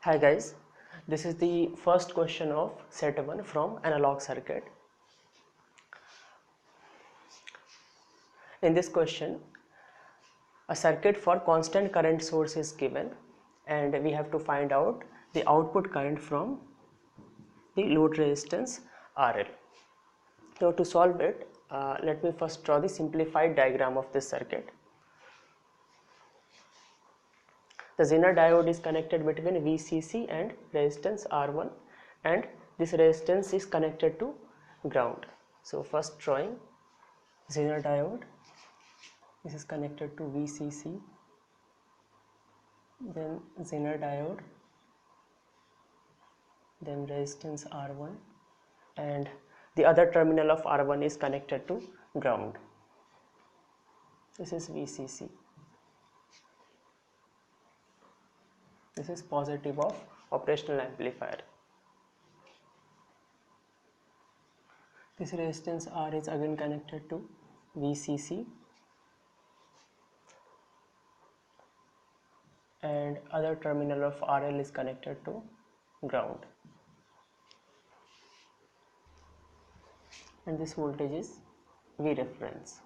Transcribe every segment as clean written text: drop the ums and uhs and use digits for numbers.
Hi guys, this is the first question of set 1 from analog circuit. In this question, a circuit for constant current source is given and we have to find out the output current from the load resistance RL. So to solve it, let me first draw the simplified diagram of this circuit. The Zener diode is connected between VCC and resistance R1 and this resistance is connected to ground. So first drawing Zener diode, this is connected to VCC, then Zener diode, then resistance R1 and the other terminal of R1 is connected to ground. This is VCC. This is positive of operational amplifier. This resistance R is again connected to VCC and other terminal of RL is connected to ground. And this voltage is V reference.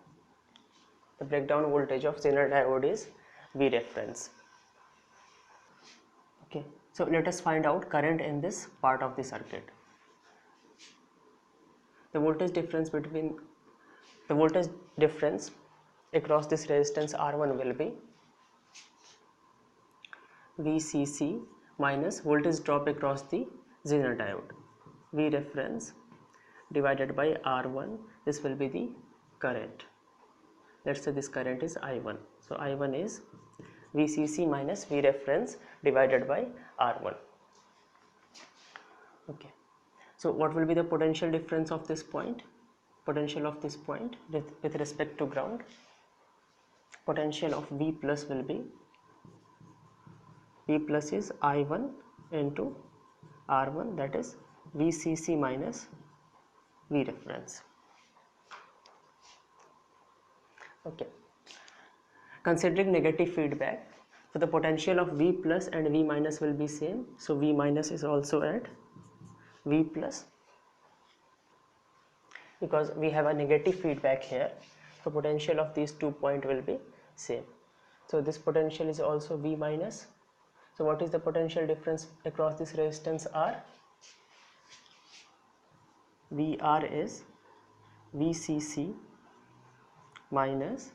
The breakdown voltage of Zener diode is V reference. Okay, so let us find out current in this part of the circuit. The voltage difference across this resistance R1 will be VCC minus voltage drop across the Zener diode, V reference divided by R1. This will be the current. Let's say this current is I1. So I1 is VCC minus V reference divided by R1. Okay. So what will be the potential difference of this point? Potential of this point with respect to ground. Potential of V plus will be, V plus is I1 into R1, that is VCC minus V reference. Okay. Considering negative feedback, so the potential of V plus and V minus will be same. So V minus is also at V plus because we have a negative feedback here. So potential of these 2 points will be same. So this potential is also V minus. So what is the potential difference across this resistance R? VR is VCC minus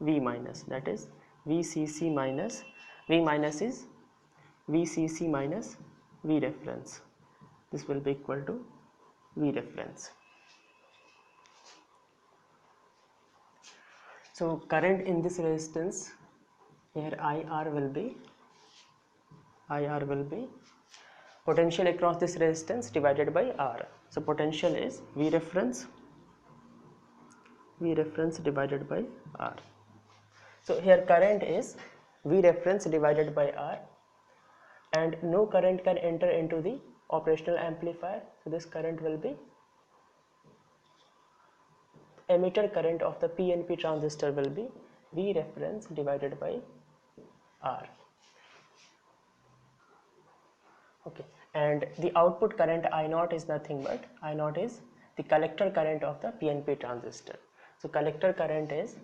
V minus, that is VCC minus V minus is VCC minus V reference. This will be equal to V reference. So current in this resistance here IR will be potential across this resistance divided by R. So potential is V reference divided by R. So here current is V reference divided by R and no current can enter into the operational amplifier. So this current will be emitter current of the PNP transistor will be V reference divided by R. Okay, and the output current I0 is nothing but I0 is the collector current of the PNP transistor. So collector current is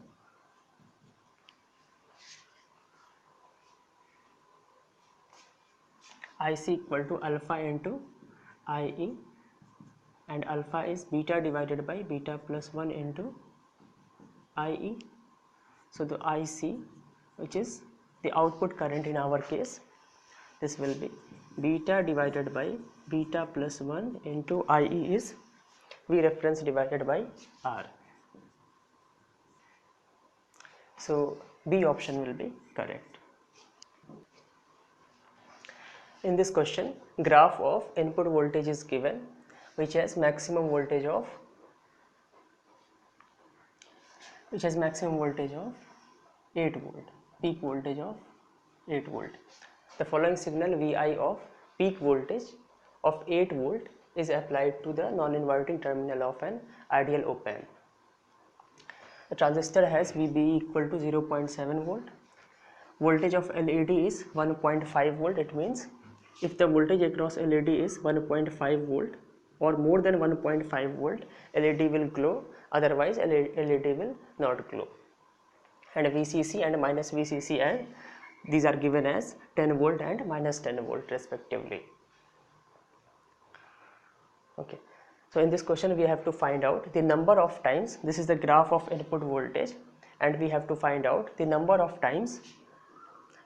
IC equal to alpha into IE, and alpha is beta divided by beta plus 1 into IE. So the IC, which is the output current in our case, this will be beta divided by beta plus 1 into IE is V reference divided by R. So B option will be correct. In this question, graph of input voltage is given which has maximum voltage of 8 volt, peak voltage of 8 volt. The following signal Vi of peak voltage of 8 volt is applied to the non-inverting terminal of an ideal op-amp. The transistor has VBE equal to 0.7 volt. Voltage of LED is 1.5 volt. It means If the voltage across LED is 1.5 volt or more than 1.5 volt, LED will glow, otherwise LED will not glow. And VCC and minus VCC, and these are given as 10 volt and minus 10 volt respectively. Okay, so in this question we have to find out the number of times, this is the graph of input voltage, and we have to find out the number of times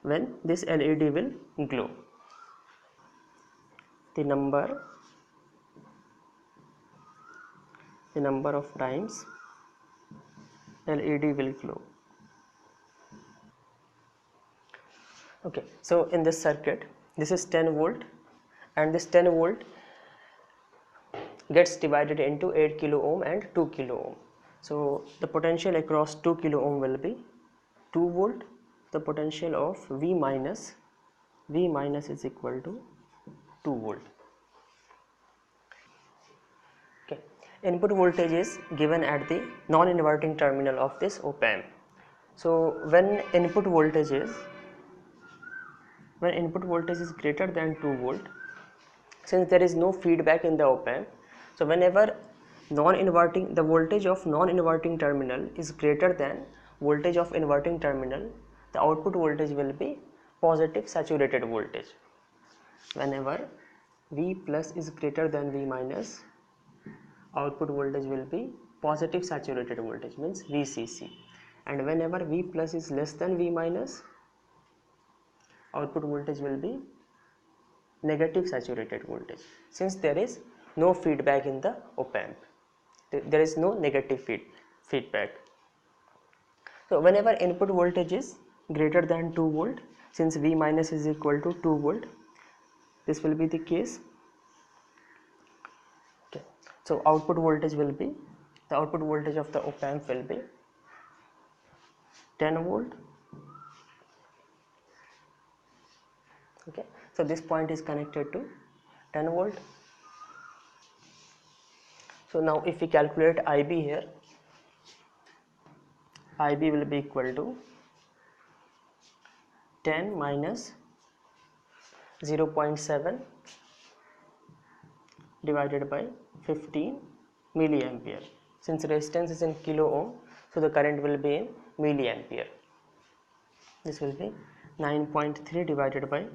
when this LED will glow. The number of times LED will glow. Okay, so in this circuit, this is 10 volt, and this 10 volt gets divided into 8 kilo ohm and 2 kilo ohm. So the potential across 2 kilo ohm will be 2 volt. The potential of V minus is equal to 2 volt. Okay, input voltage is given at the non-inverting terminal of this op-amp. So when input voltage is greater than 2 volt, since there is no feedback in the op-amp, so whenever the voltage of non-inverting terminal is greater than voltage of inverting terminal, the output voltage will be positive saturated voltage. Whenever V plus is greater than V minus, output voltage will be positive saturated voltage, means VCC. And whenever V plus is less than V minus, output voltage will be negative saturated voltage, since there is no feedback in the op-amp. There is no negative feedback. So whenever input voltage is greater than 2 volt, since V minus is equal to 2 volt, this will be the case. Okay, so the output voltage of the op-amp will be 10 volt. Okay, so this point is connected to 10 volt. So now if we calculate IB here, IB will be equal to 10 minus 0.7 divided by 15 milliampere. Since resistance is in kilo ohm, so the current will be in milliampere. This will be 9.3 divided by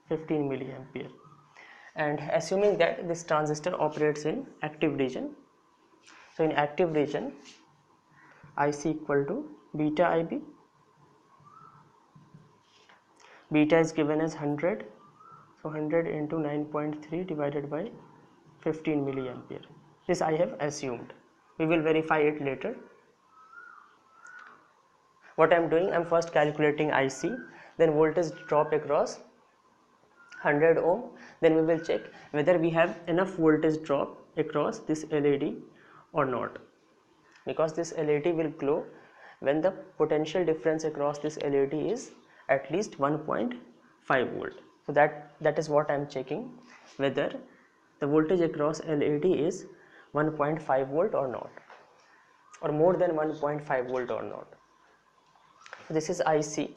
15 milliampere. And assuming that this transistor operates in active region, so in active region, IC equal to beta IB. Beta is given as 100, so 100 into 9.3 divided by 15 milliampere. This I have assumed. We will verify it later. What I am doing, I am first calculating IC, then voltage drop across 100 ohm, then we will check whether we have enough voltage drop across this LED or not, because this LED will glow when the potential difference across this LED is at least 1.5 volt. So that is what I am checking, whether the voltage across LED is 1.5 volt or not, or more than 1.5 volt or not. So this is IC.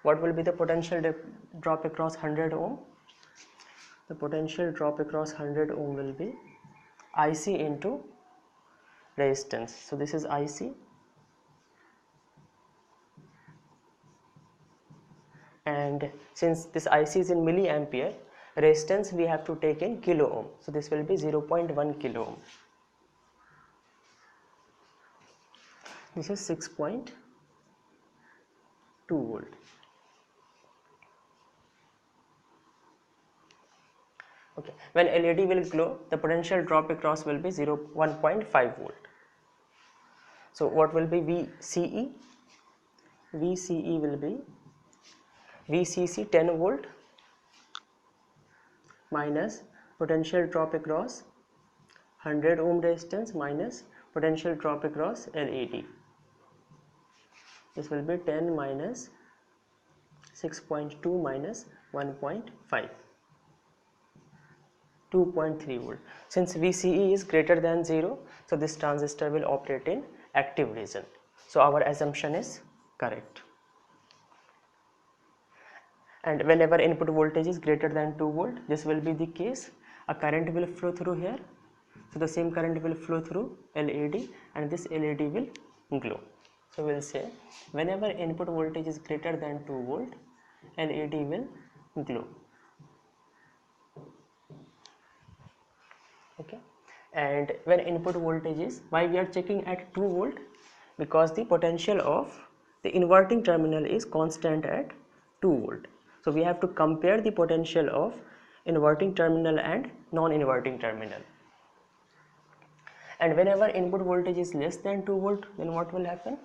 What will be the potential drop across 100 ohm? The potential drop across 100 ohm will be IC into resistance. So this is IC, and since this IC is in milliampere, resistance we have to take in kilo ohm. So this will be 0.1 kilo ohm. This is 6.2 volt. Okay, when LED will glow, the potential drop across will be 1.5 volt. So what will be VCE? VCE will be VCC 10 volt minus potential drop across 100 ohm resistance minus potential drop across LED. This will be 10 minus 6.2 minus 1.5, 2.3 volt. Since VCE is greater than 0, so this transistor will operate in active region. So our assumption is correct. and whenever input voltage is greater than 2 volt, this will be the case. A current will flow through here, so the same current will flow through LED and this LED will glow. So we'll say whenever input voltage is greater than 2 volt, LED will glow. Okay, and when input voltage is, why we are checking at 2 volt? Because the potential of the inverting terminal is constant at 2 volt. So we have to compare the potential of inverting terminal and non-inverting terminal. And whenever input voltage is less than 2 volt, then what will happen?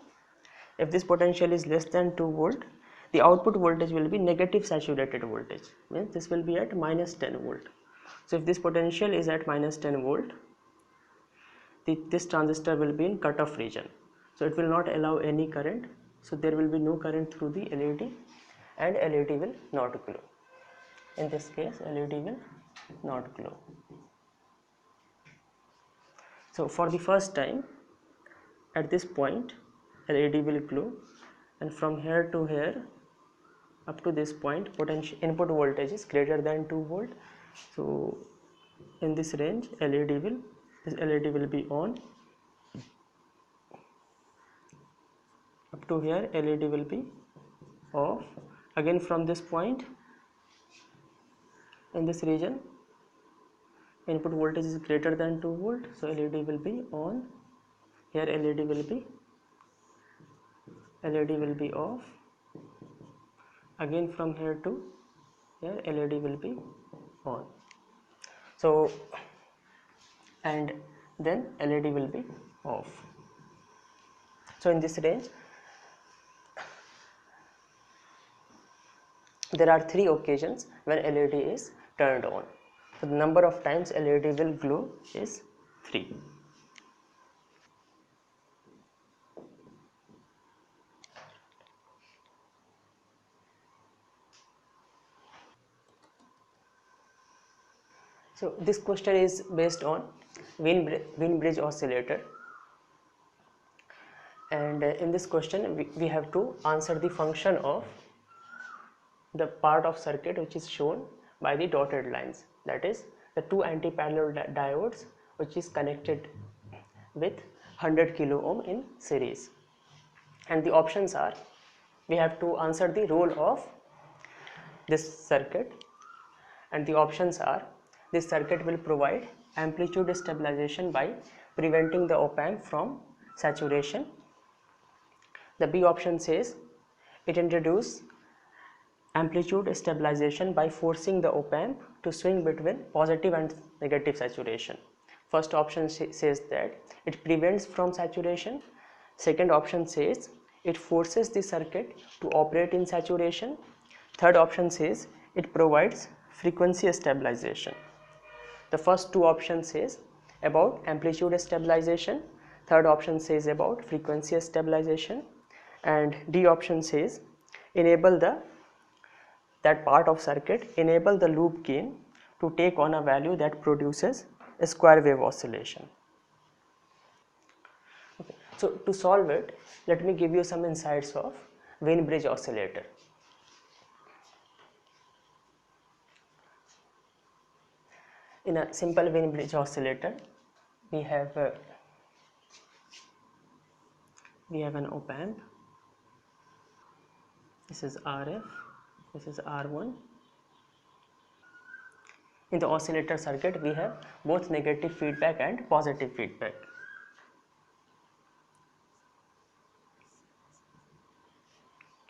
If this potential is less than 2 volt, the output voltage will be negative saturated voltage, means this will be at minus 10 volt. So if this potential is at minus 10 volt, this transistor will be in cutoff region, so it will not allow any current, so there will be no current through the LED and LED will not glow. In this case, LED will not glow. So for the first time, at this point LED will glow, and from here to here up to this point, potential input voltage is greater than 2 volt. So in this range, this LED will be on. Up to here, LED will be off. Again from this point, in this region, input voltage is greater than 2 volt, so LED will be on. Here LED will be off. Again from here to here, LED will be on. So and then LED will be off. So in this range, there are 3 occasions when LED is turned on. So the number of times LED will glow is 3. So this question is based on Wien-Bridge oscillator, and in this question we have to answer the function of the part of circuit which is shown by the dotted lines, that is the 2 anti-parallel diodes which is connected with 100 kilo ohm in series. And the options are, we have to answer the role of this circuit, and the options are, this circuit will provide amplitude stabilization by preventing the op-amp from saturation. The B option says it introduces amplitude stabilization by forcing the op-amp to swing between positive and negative saturation. First option says that it prevents from saturation. Second option says it forces the circuit to operate in saturation. Third option says it provides frequency stabilization. The first 2 options says about amplitude stabilization, third option says about frequency stabilization, and D option says enable that part of circuit enable the loop gain to take on a value that produces a square wave oscillation. Okay. So to solve it, let me give you some insights of Wien-Bridge oscillator. In a simple Wien-Bridge oscillator, we have an op-amp. This is RF, this is R1. In the oscillator circuit, we have both negative feedback and positive feedback.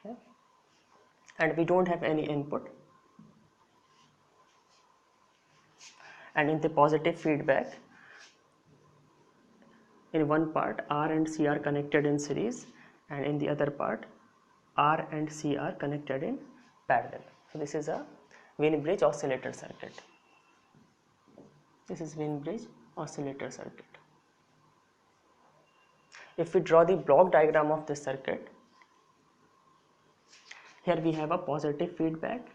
Okay. And we don't have any input. And in the positive feedback, in one part R and C are connected in series, and in the other part R and C are connected in parallel. So this is a Wien-Bridge oscillator circuit. This is Wien-Bridge oscillator circuit. If we draw the block diagram of this circuit, here we have a positive feedback,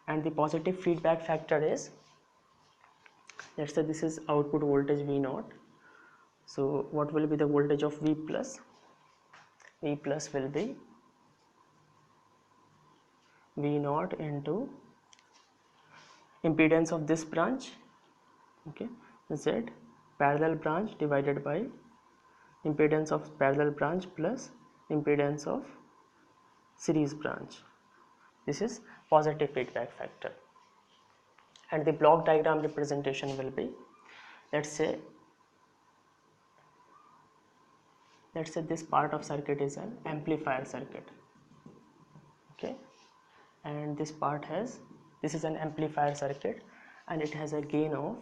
and the positive feedback factor is, let's say this is output voltage V0. So what will be the voltage of V plus? V plus will be V naught into impedance of this branch, okay, Z parallel branch divided by impedance of parallel branch plus impedance of series branch. This is positive feedback factor. And the block diagram representation will be, let's say this part of circuit is an amplifier circuit, okay, and this is an amplifier circuit and it has a gain of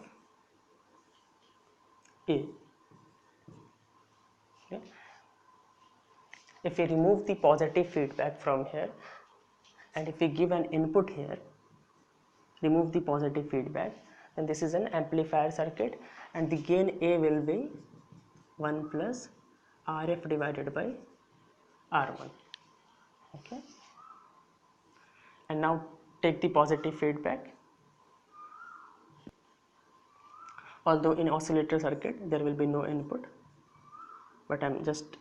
A, okay. If we remove the positive feedback from here and if we give an input here, remove the positive feedback, then this is an amplifier circuit and the gain A will be 1 plus RF divided by R1, okay. And now take the positive feedback. Although in oscillator circuit there will be no input, but I'm just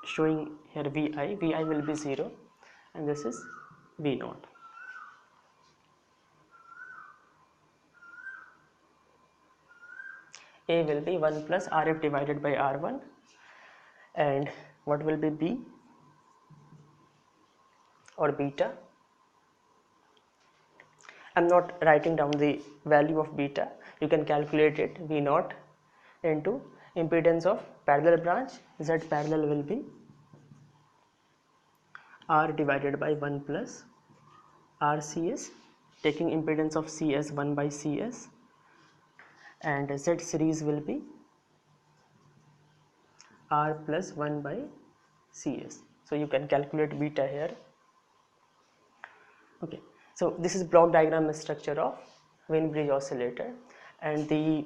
showing here Vi will be 0 and this is V naught. A will be 1 plus RF divided by R1 and what will be B or beta? I'm not writing down the value of beta, you can calculate it. V naught into impedance of parallel branch, Z parallel will be R divided by 1 plus RCS, taking impedance of CS 1 by CS, and Z series will be R plus 1 by CS. So you can calculate beta here. Okay, so this is block diagram structure of Wien bridge oscillator, and the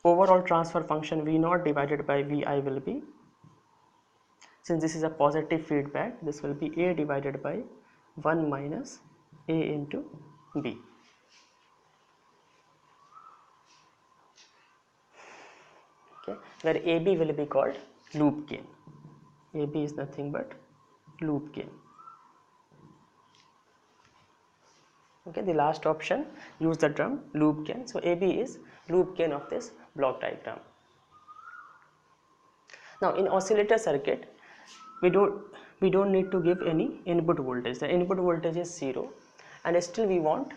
overall transfer function V naught divided by Vi will be, since this is a positive feedback, this will be A divided by 1 minus A into B. Okay, where AB will be called loop gain. AB is nothing but loop gain. Okay, the last option, use the term loop gain. So AB is loop gain of this block diagram. Now in oscillator circuit, we don't need to give any input voltage. The input voltage is 0 and still we want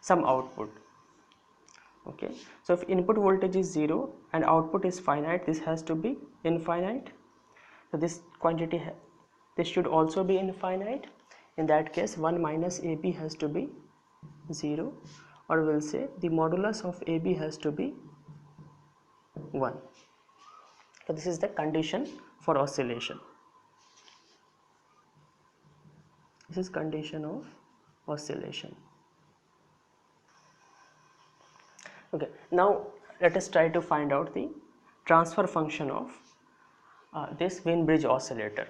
some output. Okay, so if input voltage is 0 and output is finite, this has to be infinite. So this quantity, this should also be infinite. In that case 1 minus AB has to be 0, or we'll say the modulus of AB has to be 1. So this is the condition for oscillation. This is condition of oscillation. Okay, now let us try to find out the transfer function of this Wien bridge oscillator.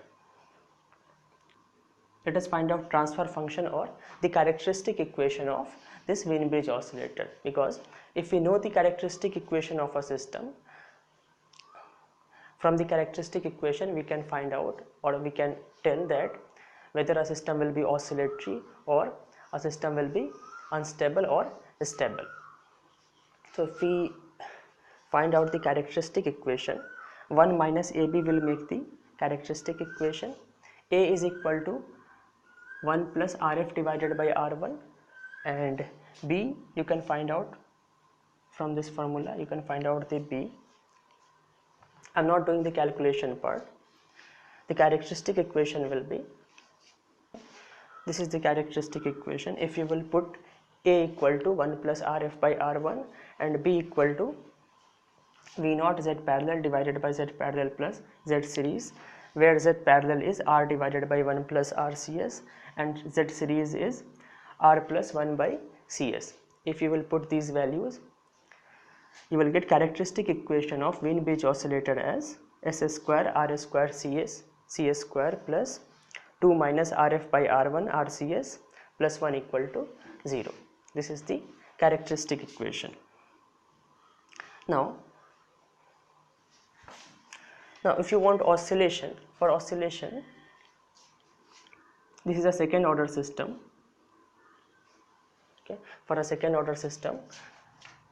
Let us find out transfer function or the characteristic equation of this Wien bridge oscillator, because if we know the characteristic equation of a system, from the characteristic equation we can find out, or we can tell that whether a system will be oscillatory or a system will be unstable or stable. So if we find out the characteristic equation, 1 minus AB will make the characteristic equation. A is equal to 1 plus RF divided by R1, and B you can find out from this formula, you can find out the B. I'm not doing the calculation part. The characteristic equation will be, this is the characteristic equation. If you will put A equal to 1 plus RF by R1 and B equal to V naught Z parallel divided by Z parallel plus Z series, where Z parallel is R divided by 1 plus RCS and Z series is R plus 1 by CS. If you will put these values, you will get characteristic equation of Wien bridge oscillator as S square R square CS square plus 2 minus RF by R1 RCS plus 1 equal to 0. This is the characteristic equation. Now if you want oscillation, for oscillation, this is a second order system. Okay, for a second order system,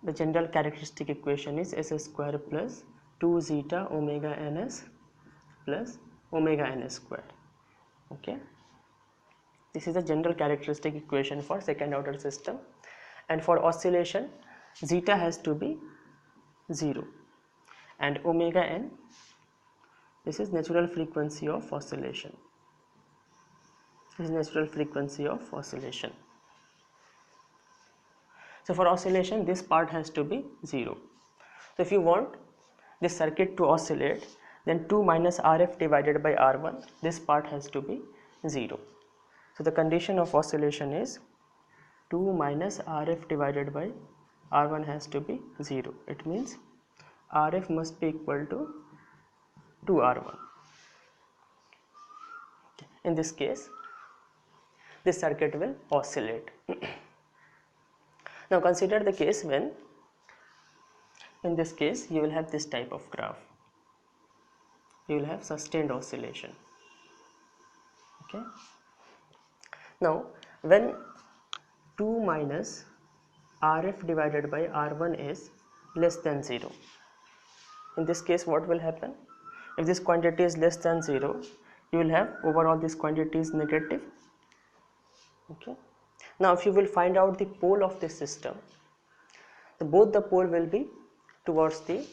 the general characteristic equation is s square plus 2 zeta omega ns plus omega n square. Okay, this is the general characteristic equation for second order system, and for oscillation zeta has to be 0 and omega n, this is natural frequency of oscillation. This is natural frequency of oscillation. So for oscillation this part has to be 0. So if you want this circuit to oscillate, then 2 minus Rf divided by R1, this part has to be 0. So the condition of oscillation is 2 minus Rf divided by R1 has to be 0. It means Rf must be equal to 2R1. In this case, this circuit will oscillate. Now consider the case when, in this case, you will have this type of graph. You will have sustained oscillation. Okay. Now, when 2 minus Rf divided by R1 is less than 0, in this case what will happen? If this quantity is less than 0, you will have overall this quantity is negative. Okay. Now if you will find out the pole of this system, both the pole will be towards the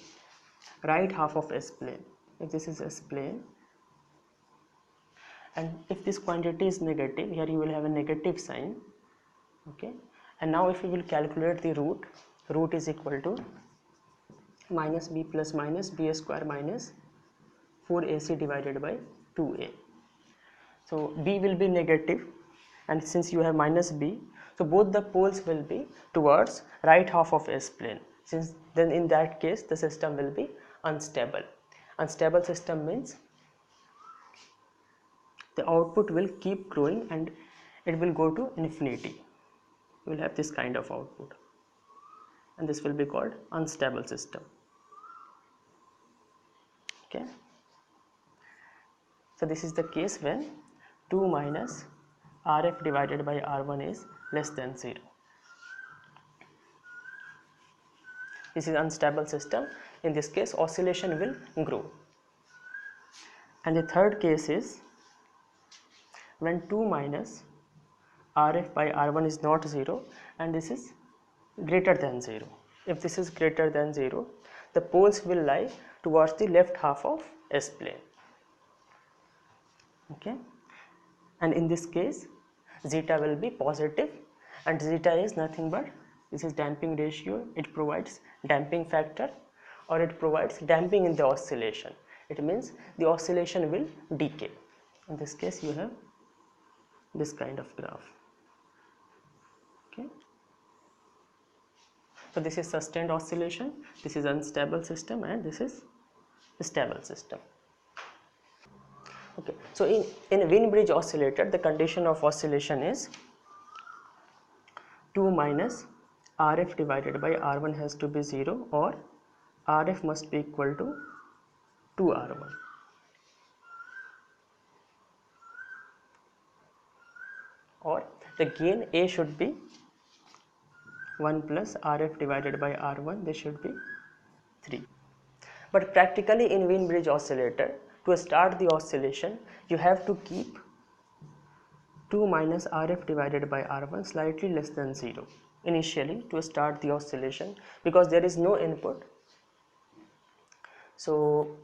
right half of S plane. If this is S plane, and if this quantity is negative, here you will have a negative sign. Okay, and now if you will calculate the root is equal to minus b plus minus b square minus 4ac divided by 2a. So b will be negative, and since you have minus b, so both the poles will be towards right half of S plane. Since then in that case the system will be unstable. Unstable system means the output will keep growing and it will go to infinity. You will have this kind of output, and this will be called unstable system. Okay, so this is the case when 2 minus Rf divided by R1 is less than 0. This is unstable system. In this case oscillation will grow. And the third case is when 2 minus Rf by R1 is not 0 and this is greater than 0. If this is greater than 0, the poles will lie towards the left half of S plane. Okay, and in this case zeta will be positive, and zeta is nothing but, this is damping ratio. It provides damping factor, or it provides damping in the oscillation. It means the oscillation will decay. In this case you have this kind of graph. Okay, so this is sustained oscillation, this is unstable system, and this is stable system. Okay, so in Wien bridge oscillator the condition of oscillation is 2 minus Rf divided by R1 has to be 0, or Rf must be equal to 2R1. Or the gain A should be 1 plus Rf divided by R1, this should be 3. But practically in Wien bridge oscillator, to start the oscillation you have to keep 2 minus Rf divided by R1 slightly less than 0 initially to start the oscillation, because there is no input. So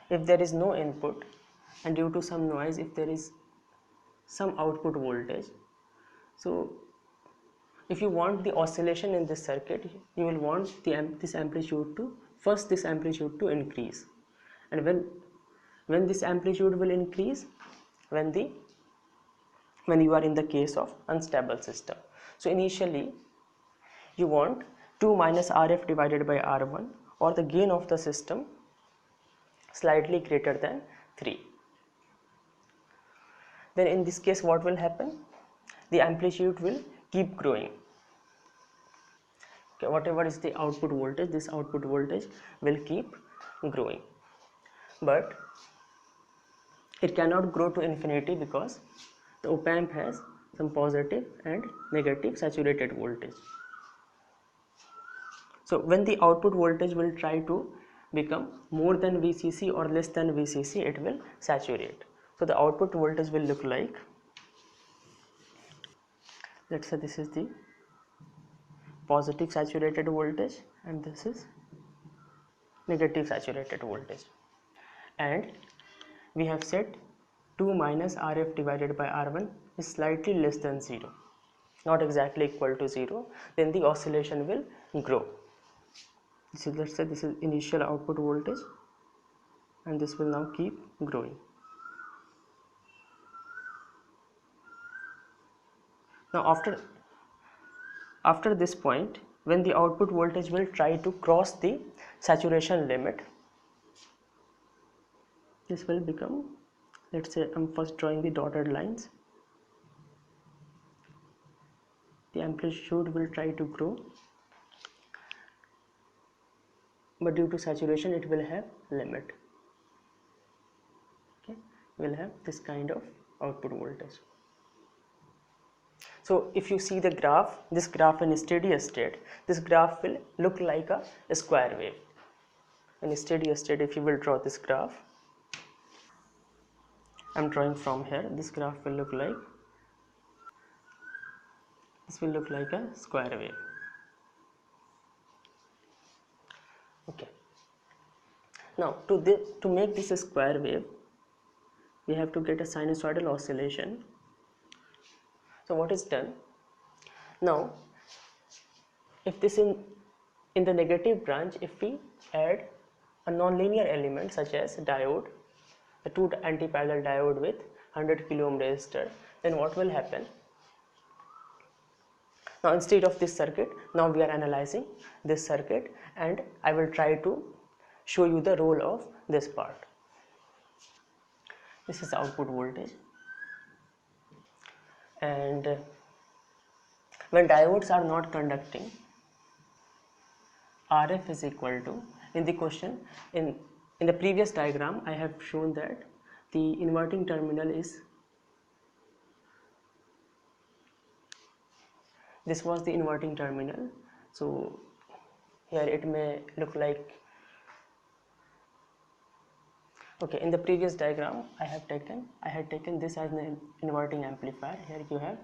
if there is no input and due to some noise, if there is some output voltage, so if you want the oscillation in this circuit, you will want this amplitude to increase. And when this amplitude will increase, when you are in the case of unstable system. So initially you want 2 minus Rf divided by R1, or the gain of the system slightly greater than 3. Then in this case what will happen? The amplitude will keep growing. Okay, whatever is the output voltage, this output voltage will keep growing, but it cannot grow to infinity because the op amp has some positive and negative saturated voltage. So when the output voltage will try to become more than VCC or less than VCC, it will saturate. So the output voltage will look like, let's say this is the positive saturated voltage and this is negative saturated voltage, and we have said 2 minus RF divided by R1 is slightly less than 0, not exactly equal to 0, then the oscillation will grow. This is, let's say this is initial output voltage and this will now keep growing. Now after this point, when the output voltage will try to cross the saturation limit, this will become, let's say I'm first drawing the dotted lines, the amplitude will try to grow, but due to saturation it will have limit. Okay, will have this kind of output voltage. So if you see the graph, this graph in steady state, this graph will look like a square wave. In steady state, if you will draw this graph, I'm drawing from here, this graph will look like, this will look like a square wave. Okay. Now to make this a square wave, we have to get a sinusoidal oscillation. So what is done? Now if this in the negative branch, if we add a nonlinear element such as diode, the two anti-parallel diode with 100 kilo ohm resistor, then what will happen? Now instead of this circuit, now we are analyzing this circuit and I will try to show you the role of this part. This is output voltage, and when diodes are not conducting, RF is equal to, in the question, in the previous diagram I have shown that the inverting terminal is, this was the inverting terminal, so here it may look like, okay, in the previous diagram I had taken this as an inverting amplifier, here you have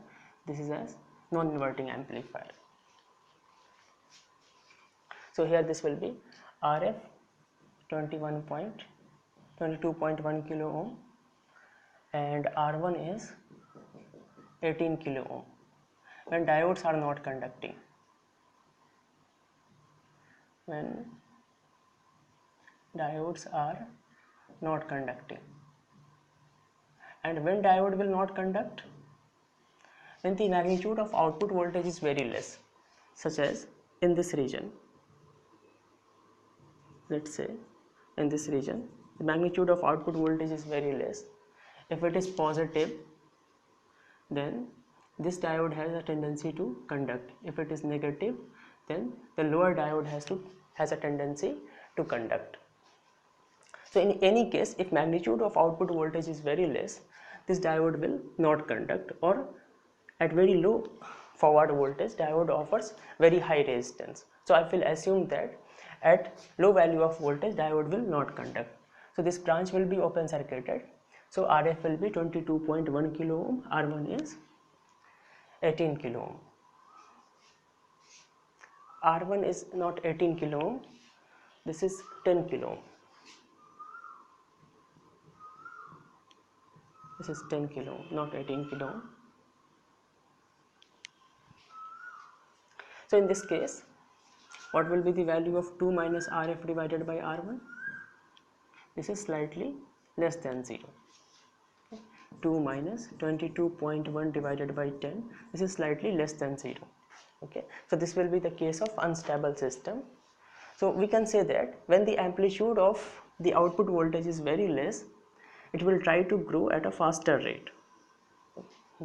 this is as non-inverting amplifier. So here this will be RF 22.1 kilo ohm and R1 is 18 kilo ohm. When diodes are not conducting, when diodes are not conducting, and when diode will not conduct, when the magnitude of output voltage is very less, such as in this region, let's say in this region the magnitude of output voltage is very less. If it is positive, then this diode has a tendency to conduct. If it is negative, then the lower diode has a tendency to conduct. So in any case, if magnitude of output voltage is very less, this diode will not conduct, or at very low forward voltage diode offers very high resistance. So I will assume that at low value of voltage diode will not conduct. So this branch will be open circuited. So RF will be 22.1 kilo ohm, R1 is 18 kilo ohm. R1 is not 18 kilo ohm, this is 10 kilo ohm. This is 10 kilo ohm, not 18 kilo ohm. So in this case, what will be the value of 2 minus RF divided by R1? This is slightly less than 0. 2 minus 22.1 divided by 10, this is slightly less than 0. Okay, so this will be the case of unstable system. So we can say that when the amplitude of the output voltage is very less, it will try to grow at a faster rate.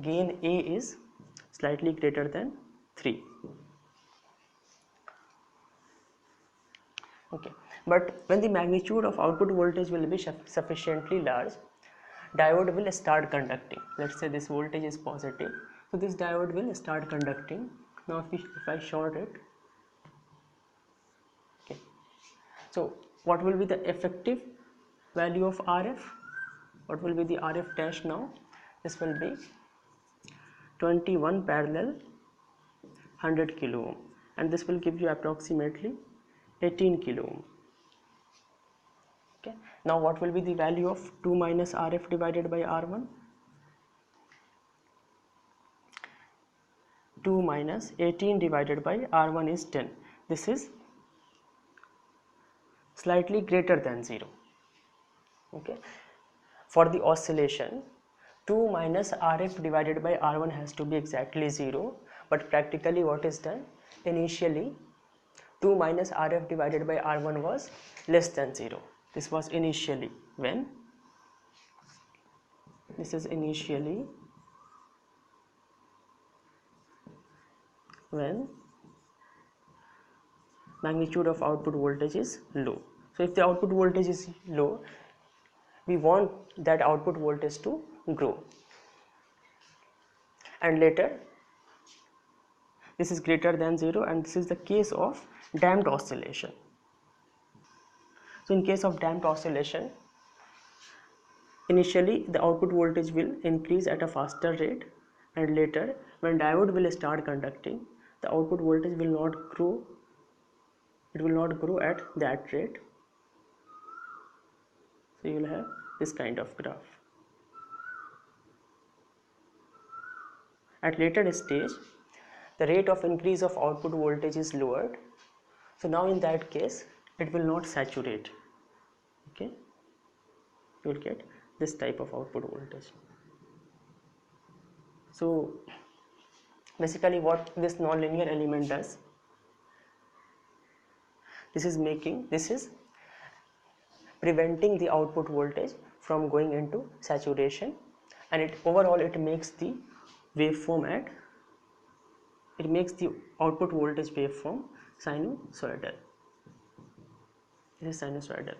Gain A is slightly greater than 3. Okay, but when the magnitude of output voltage will be sufficiently large, diode will start conducting. Let's say this voltage is positive, So this diode will start conducting. Now if I short it, okay, so what will be the effective value of RF? What will be the RF dash now? This will be 21 parallel 100 kilo ohm, and this will give you approximately 18 kilo ohm. Okay, now what will be the value of 2 minus RF divided by R1? 2 minus 18 divided by R1 is 10. This is slightly greater than 0. Okay, for the oscillation 2 minus RF divided by R1 has to be exactly 0, but practically what is done, initially 2 minus RF divided by R1 was less than 0. This was initially when, this is initially when magnitude of output voltage is low. So if the output voltage is low, we want that output voltage to grow, and later this is greater than 0, and this is the case of damped oscillation. So in case of damped oscillation, initially the output voltage will increase at a faster rate, and later when diode will start conducting, the output voltage will not grow, it will not grow at that rate. So you will have this kind of graph. At later stage, the rate of increase of output voltage is lowered. So now in that case, it will not saturate. Okay, you will get this type of output voltage. So basically what this nonlinear element does, this is preventing the output voltage from going into saturation, and it overall it makes the waveform it makes the output voltage waveform sinusoidal. It is sinusoidal,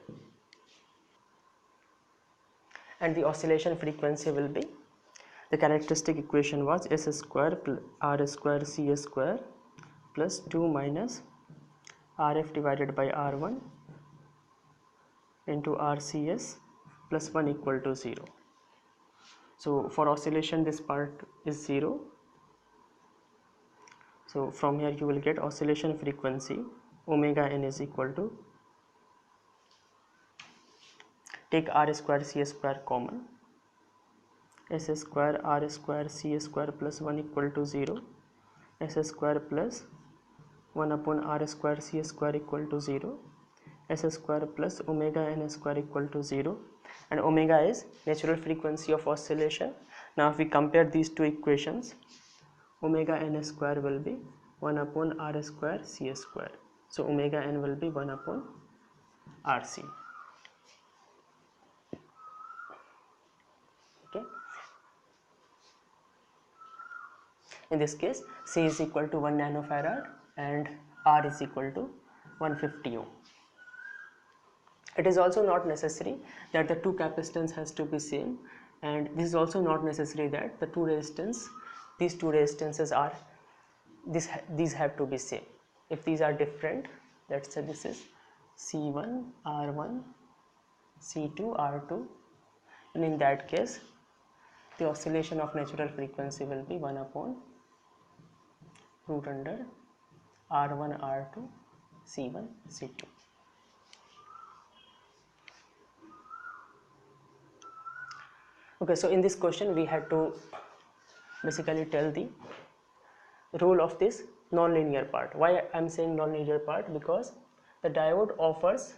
and the oscillation frequency will be, the characteristic equation was S square plus R square C square plus 2 minus RF divided by R1 into RCS plus 1 equal to 0. So for oscillation this part is 0. So from here you will get oscillation frequency omega n is equal to, take R square C square common, S square R square C square plus 1 equal to 0, S square plus 1 upon R square C square equal to 0, S square plus omega n square equal to 0, and omega is natural frequency of oscillation. Now if we compare these two equations, omega n square will be 1 upon R square C square. So omega n will be 1 upon RC. Okay. In this case, C is equal to 1 nanofarad and R is equal to 150 ohm. It is also not necessary that the two capacitance has to be same, and this is also not necessary that the these two resistances are these have to be same. If these are different, let's say this is C1 R1 C2 R2, and in that case the oscillation of natural frequency will be 1 upon root under R1 R2 C1 C2. Okay, so in this question we had to basically tell the role of this nonlinear part. Why I am saying nonlinear part? Because the diode offers,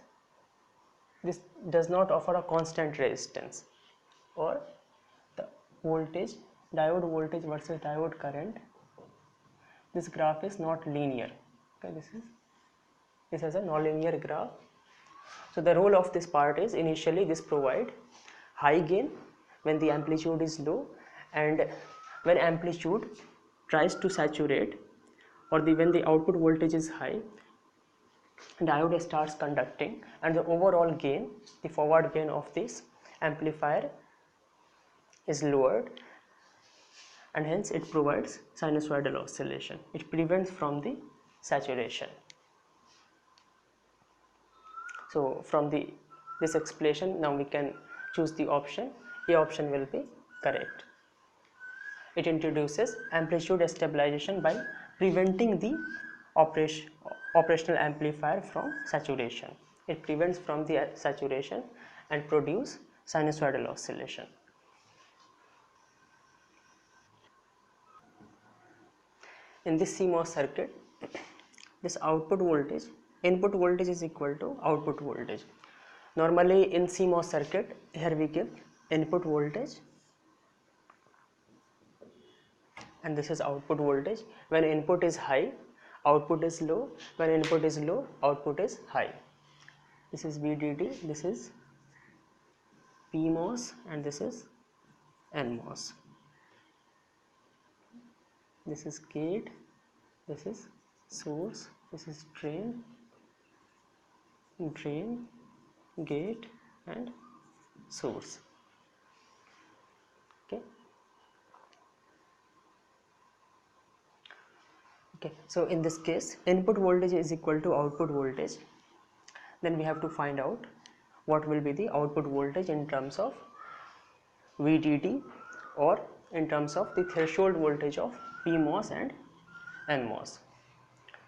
this does not offer a constant resistance, or the voltage, diode voltage versus diode current, this graph is not linear. Okay, this is a nonlinear graph. So the role of this part is, initially this provide high gain when the amplitude is low, and when amplitude tries to saturate, or when the output voltage is high, diode starts conducting, and the overall gain, the forward gain of this amplifier is lowered, and hence it provides sinusoidal oscillation. It prevents from the saturation. So from this explanation, now we can choose the option. A option will be correct. It introduces amplitude stabilization by preventing the operational amplifier from saturation. It prevents from the saturation and produce sinusoidal oscillation. In this CMOS circuit, this output voltage, input voltage is equal to output voltage. Normally in CMOS circuit, here we give input voltage and this is output voltage. When input is high, output is low. When input is low, output is high. This is VDD, this is PMOS and this is NMOS. This is gate, this is source, this is drain, gate and source. Okay, so in this case input voltage is equal to output voltage. Then we have to find out what will be the output voltage in terms of VDD or in terms of the threshold voltage of PMOS and NMOS.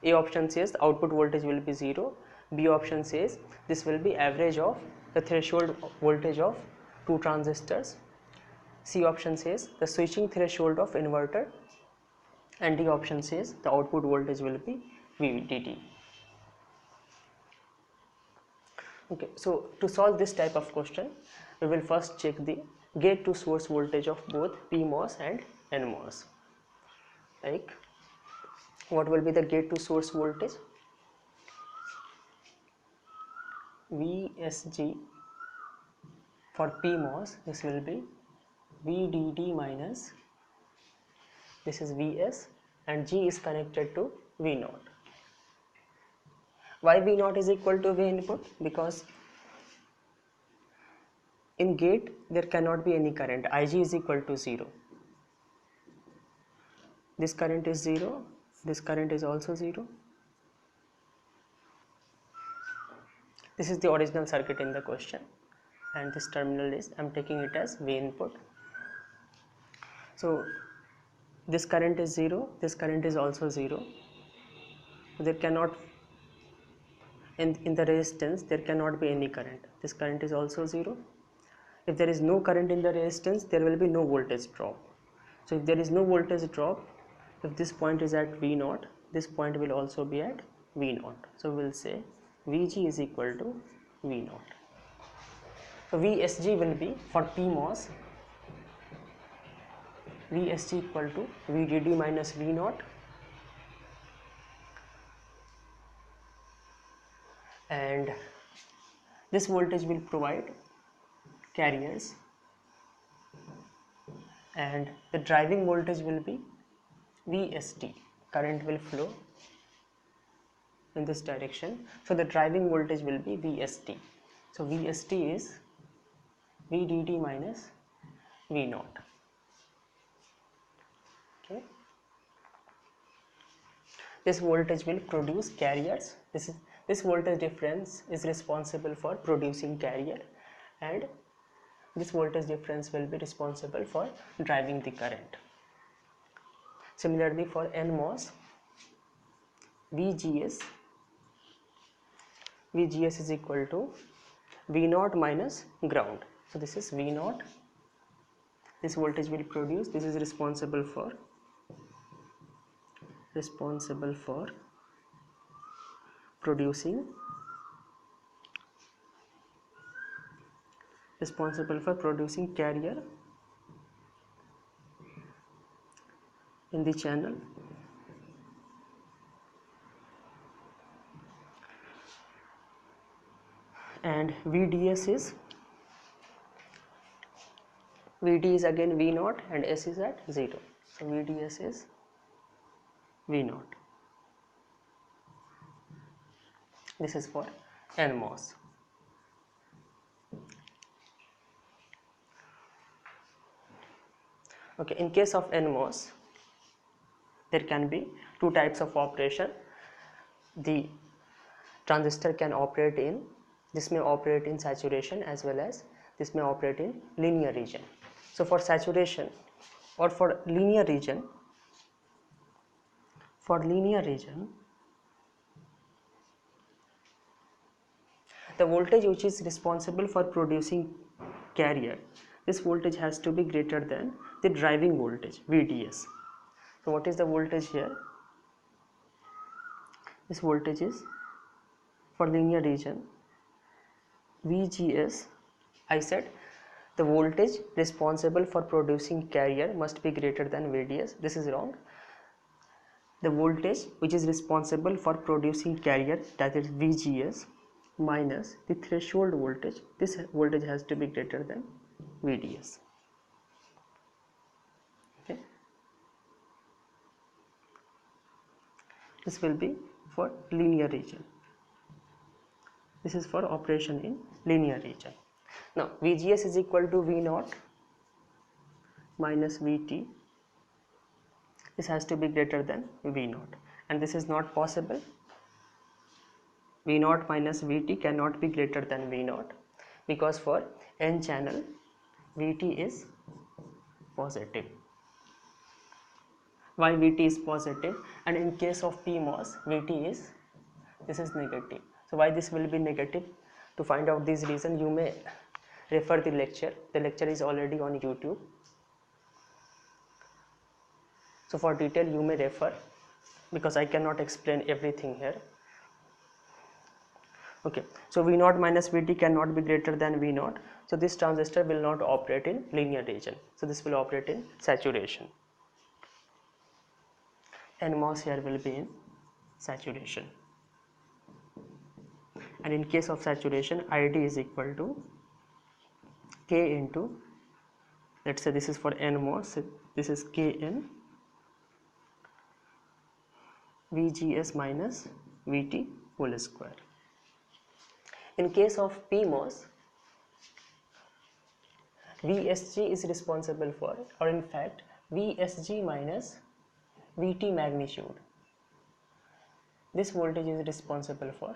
A option says the output voltage will be 0. B option says this will be average of the threshold voltage of two transistors. C option says the switching threshold of inverter, and D option says the output voltage will be VDD. Okay, so to solve this type of question, we will first check the gate to source voltage of both PMOS and NMOS. Like, what will be the gate to source voltage? VSG for PMOS, this will be VDD minus, this is Vs, and G is connected to V0. Why V0 is equal to V input? Because in gate there cannot be any current. Ig is equal to 0. This current is 0, this current is also 0. This is the original circuit in the question, and this terminal is, I am taking it as V input. So this current is 0, this current is also 0. There cannot, in the resistance there cannot be any current. This current is also 0. If there is no current in the resistance, there will be no voltage drop. So if there is no voltage drop, if this point is at V0, this point will also be at V0. So we will say Vg is equal to V0. So Vsg will be for PMOS, Vsg equal to VDD minus V0, and this voltage will provide carriers, and the driving voltage will be VST. Current will flow in this direction, so the driving voltage will be VST. So VST is VDD minus V0. Okay. This voltage will produce carriers. This voltage difference is responsible for producing carrier, and this voltage difference will be responsible for driving the current. Similarly for NMOS, VGS is equal to V0 minus ground. So this is V0. This voltage will produce, this is responsible for producing carrier in the channel, and VD is again V0 and S is at 0. So VDS is V0. This is for NMOS. Okay, in case of NMOS, there can be two types of operation. The transistor can operate in, this may operate in saturation as well as this may operate in linear region. So for saturation or for linear region, the voltage which is responsible for producing carrier, this voltage has to be greater than the driving voltage VDS. So what is the voltage here? This voltage is for linear region VGS. I said the voltage responsible for producing carrier must be greater than VDS. This is wrong. The voltage which is responsible for producing carrier, that is VGS, minus the threshold voltage, this voltage has to be greater than VDS. Okay, this will be for linear region. This is for operation in linear region. Now VGS is equal to V0 minus VT. This has to be greater than V0, and this is not possible. V0 minus Vt cannot be greater than V0, because for N channel Vt is positive. Why Vt is positive? And in case of PMOS, Vt is, this is negative. So why this will be negative? To find out this reason, you may refer the lecture. The lecture is already on YouTube. So for detail you may refer, because I cannot explain everything here. Okay, so V0 minus Vt cannot be greater than V0. So this transistor will not operate in linear region. So this will operate in saturation. NMOS here will be in saturation. And in case of saturation, ID is equal to K into, let's say this is for NMOS, this is Kn VGS minus Vt whole square. In case of PMOS, VSG is responsible for, or in fact VSG minus Vt magnitude. This voltage is responsible for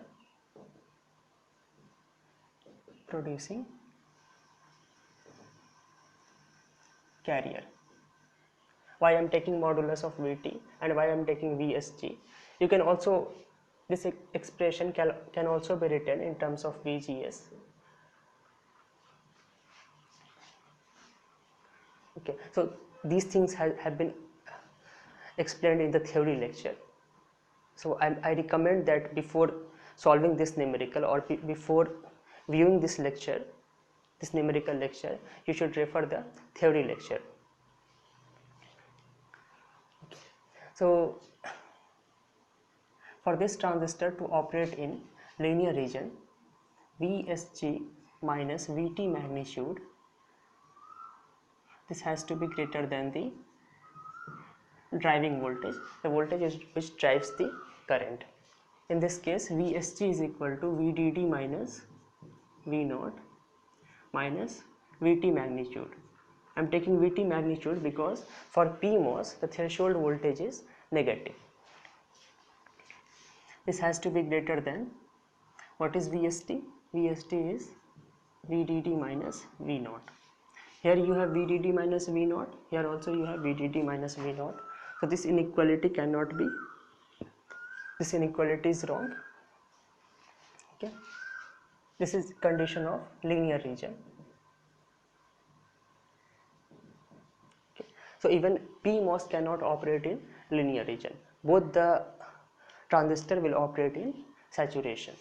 producing carrier. Why I am taking modulus of Vt and why I am taking VSG? You can also, this expression can also be written in terms of VGS. Okay, so these things have been explained in the theory lecture. So I recommend that before solving this numerical or before viewing this lecture, this numerical lecture, you should refer the theory lecture. Okay. So for this transistor to operate in linear region, VSG minus Vt magnitude, this has to be greater than the driving voltage, the voltage which drives the current. In this case, VSG is equal to VDD minus V0 minus Vt magnitude. I am taking Vt magnitude because for PMOS the threshold voltage is negative. This has to be greater than, what is VST? VST is VDD minus V0. Here you have VDD minus V0, here also you have VDD minus V0. So this inequality cannot be, this inequality is wrong. Okay, this is condition of linear region. Okay. So even PMOS cannot operate in linear region. Both the transistor will operate in saturation.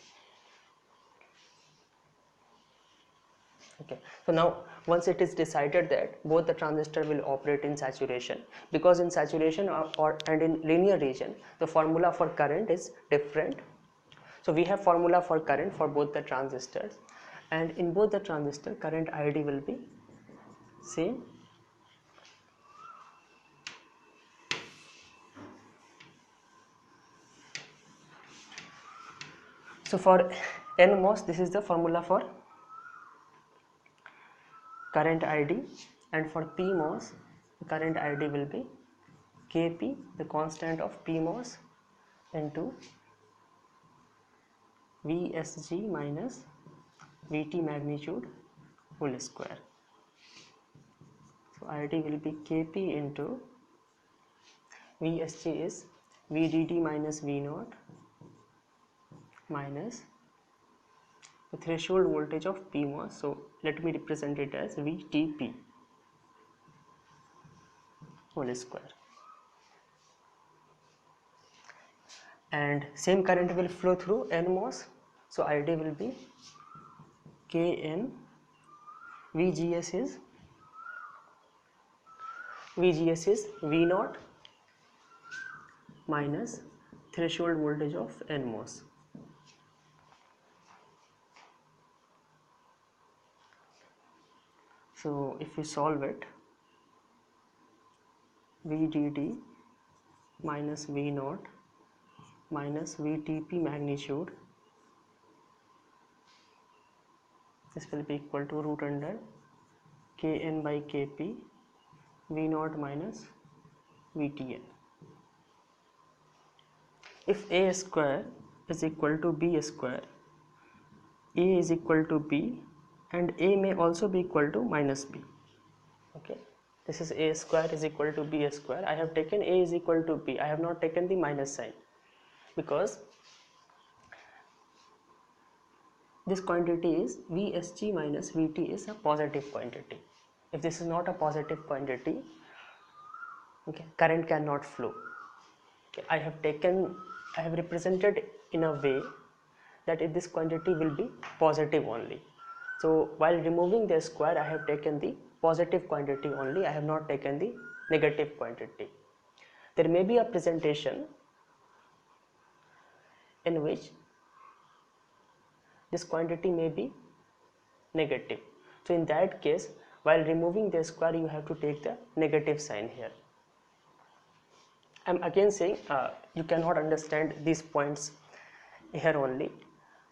Okay, so now once it is decided that both the transistor will operate in saturation, because in saturation and in linear region the formula for current is different. So we have formula for current for both the transistors, and in both the transistor current ID will be same. So for NMOS this is the formula for current ID, and for PMOS the current ID will be Kp, the constant of PMOS, into Vsg minus Vt magnitude whole square. So ID will be Kp into Vsg is Vdt minus V0 minus the threshold voltage of PMOS. So let me represent it as VTP whole square. And same current will flow through NMOS. So ID will be Kn. VGS is V0 minus threshold voltage of NMOS. So if we solve it, VDD minus V0 minus VTP magnitude, this will be equal to root under Kn by Kp V0 minus Vtn. If A square is equal to B square, A is equal to B and A may also be equal to minus B. Okay, this is A square is equal to B square. I have taken A is equal to B. I have not taken the minus sign because this quantity is Vsg minus Vt is a positive quantity. If this is not a positive quantity, okay, current cannot flow. Okay, I have represented in a way that if this quantity will be positive only. So while removing the square, I have taken the positive quantity only. I have not taken the negative quantity. There may be a presentation in which this quantity may be negative. So in that case, while removing the square, you have to take the negative sign here. I am again saying you cannot understand these points here only.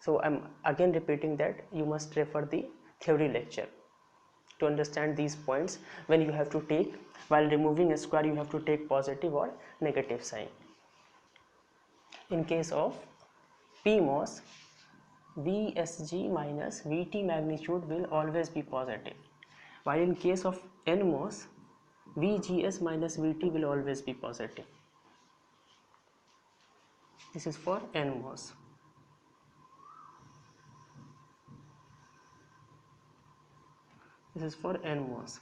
So I am again repeating that you must refer the theory lecture to understand these points. When you have to take, while removing a square, you have to take positive or negative sign. In case of PMOS, Vsg minus Vt magnitude will always be positive, while in case of NMOS, Vgs minus Vt will always be positive. This is for NMOS. This is for NMOS.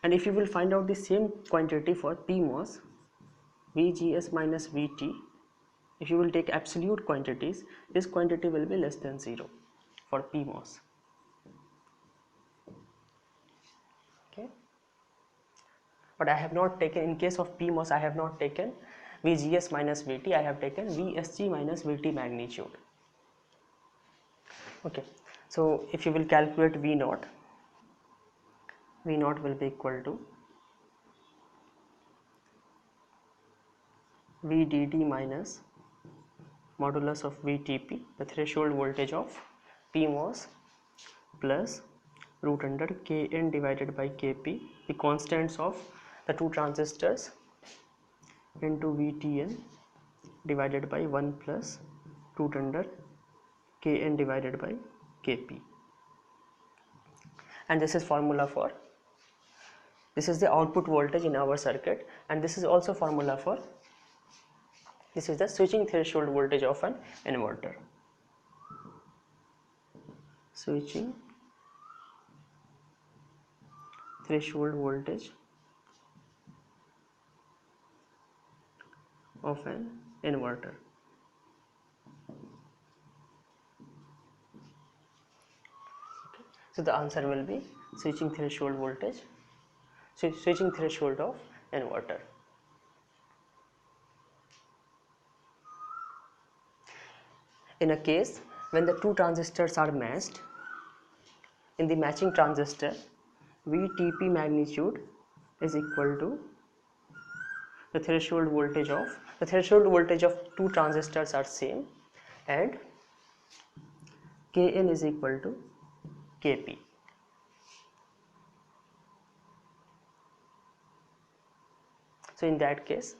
And if you will find out the same quantity for PMOS, Vgs minus Vt, if you will take absolute quantities, this quantity will be less than 0 for PMOS. Okay. But I have not taken, in case of PMOS, I have not taken Vgs minus Vt, I have taken Vsg minus Vt magnitude. Okay. So if you will calculate V0, V0 will be equal to VDD minus modulus of VTP, the threshold voltage of PMOS, plus root under Kn divided by Kp, the constants of the two transistors, into Vtn divided by 1 plus root under Kn divided by Kp. And this is formula for, this is the output voltage in our circuit, and this is also formula for, this is the switching threshold voltage of an inverter. Switching threshold voltage of an inverter. Okay. So the answer will be switching threshold voltage, switching threshold of inverter. In a case when the two transistors are matched, in the matching transistor, VTP magnitude is equal to the threshold voltage of two transistors are same, and Kn is equal to Kp. So in that case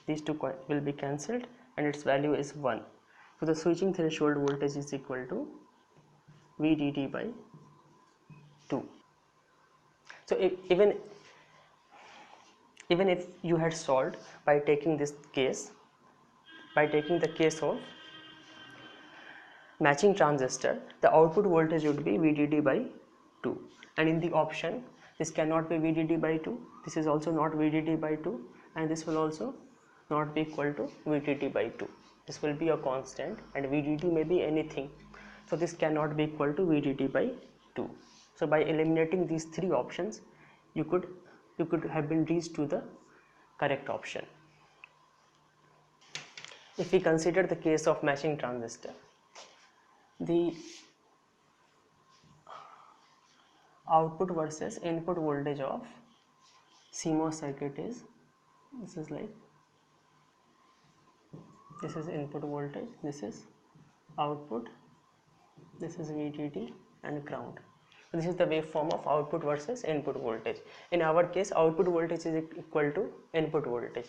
these two will be cancelled and its value is 1. So the switching threshold voltage is equal to VDD by 2. So even if you had solved by taking this case, by taking the case of matching transistor, the output voltage would be VDD by 2, and in the option this cannot be VDD by 2, this is also not VDD by 2, and this will also not be equal to VDD by 2. This will be a constant and VDD may be anything, so this cannot be equal to VDD by 2. So by eliminating these three options, you could have been reached to the correct option. If we consider the case of matching transistor, the output versus input voltage of CMOS circuit is, this is like, this is input voltage, this is output, this is VDD and ground. This is the waveform of output versus input voltage. In our case, output voltage is equal to input voltage.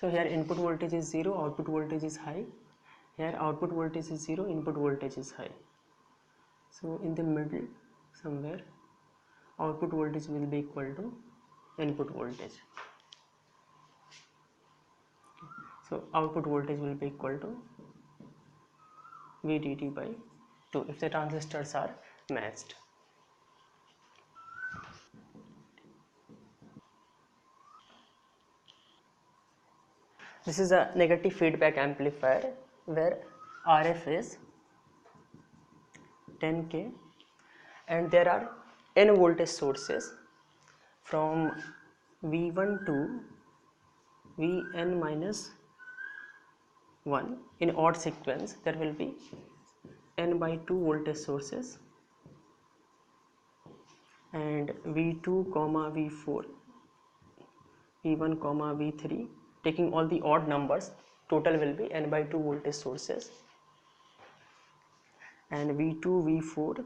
So here input voltage is 0, output voltage is high. Here output voltage is 0, input voltage is high. So in the middle somewhere, output voltage will be equal to input voltage. So output voltage will be equal to VDD by 2 if the transistors are matched. This is a negative feedback amplifier where RF is 10K and there are n voltage sources from V1 to Vn minus 1. In odd sequence there will be n by 2 voltage sources, and V2 comma V4, V1 comma V3, taking all the odd numbers, total will be n by 2 voltage sources, and V2 V4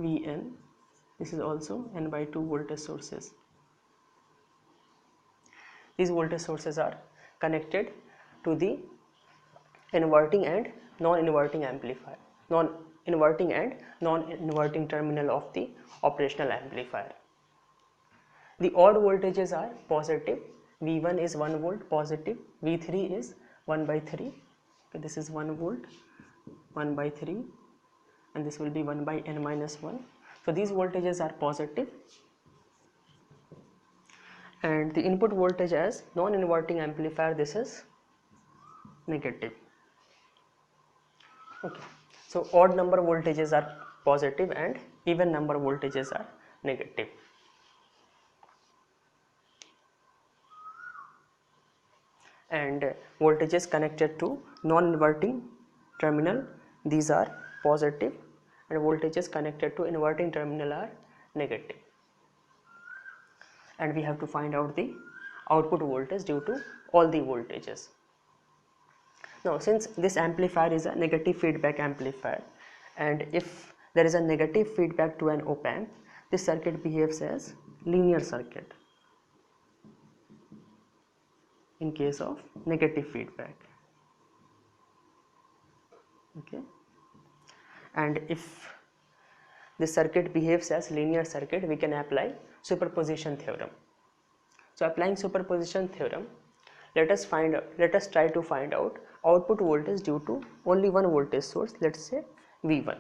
Vn, this is also n by 2 voltage sources. These voltage sources are connected to the inverting and non-inverting amplifier, non-inverting and non-inverting terminal of the operational amplifier. The odd voltages are positive, V1 is 1 volt positive, V3 is 1 by 3, okay, this is 1 volt, 1 by 3, and this will be 1 by n minus 1. So these voltages are positive, and the input voltage as non-inverting amplifier, this is negative. Okay, so odd number voltages are positive and even number voltages are negative. And voltages connected to non-inverting terminal, these are positive, and voltages connected to inverting terminal are negative. And we have to find out the output voltage due to all the voltages. Now since this amplifier is a negative feedback amplifier, and if there is a negative feedback to an op-amp, this circuit behaves as linear circuit in case of negative feedback. Okay, and if this circuit behaves as linear circuit, we can apply superposition theorem. So applying superposition theorem, let us try to find out output voltage due to only one voltage source, let's say V1.